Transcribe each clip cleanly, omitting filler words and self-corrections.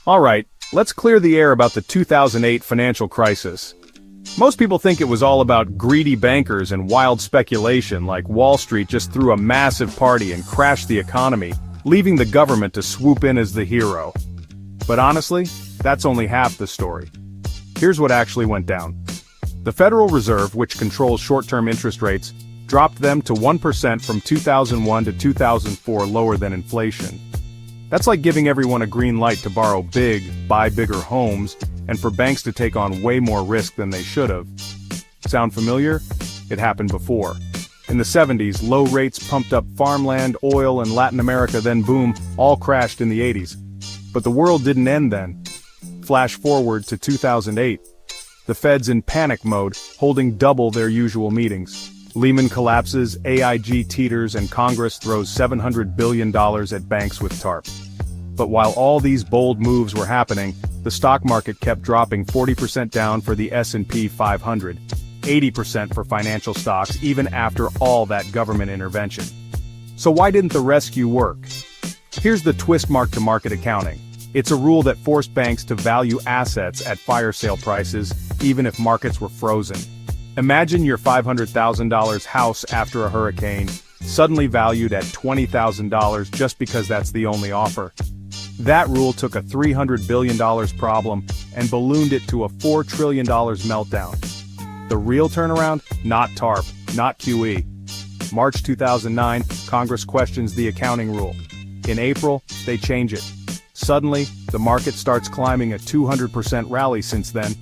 Alright, let's clear the air about the 2008 financial crisis. Most people think it was all about greedy bankers and wild speculation, like Wall Street just threw a massive party and crashed the economy, leaving the government to swoop in as the hero. But honestly, that's only half the story. Here's what actually went down. The Federal Reserve, which controls short-term interest rates, dropped them to 1% from 2001 to 2004, lower than inflation. That's like giving everyone a green light to borrow big, buy bigger homes, and for banks to take on way more risk than they should have. Sound familiar? It happened before. In the 70s, low rates pumped up farmland, oil, and Latin America, then boom, all crashed in the 80s. But the world didn't end then. Flash forward to 2008. The Fed's in panic mode, holding double their usual meetings. Lehman collapses, AIG teeters, and Congress throws $700 billion at banks with TARP. But while all these bold moves were happening, the stock market kept dropping 40% down for the S&P 500, 80% for financial stocks, even after all that government intervention. So why didn't the rescue work? Here's the twist: mark-to-market accounting. It's a rule that forced banks to value assets at fire sale prices, even if markets were frozen. Imagine your $500,000 house after a hurricane, suddenly valued at $20,000 just because that's the only offer. That rule took a $300 billion problem and ballooned it to a $4 trillion meltdown. The real turnaround? Not TARP, not QE. March 2009, Congress questions the accounting rule. In April, they change it. Suddenly, the market starts climbing a 200% rally since then.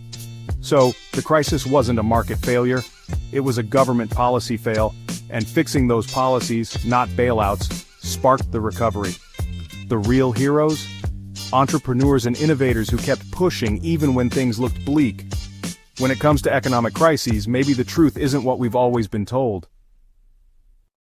So, the crisis wasn't a market failure, it was a government policy fail, and fixing those policies, not bailouts, sparked the recovery. The real heroes? Entrepreneurs and innovators who kept pushing even when things looked bleak. When it comes to economic crises, maybe the truth isn't what we've always been told.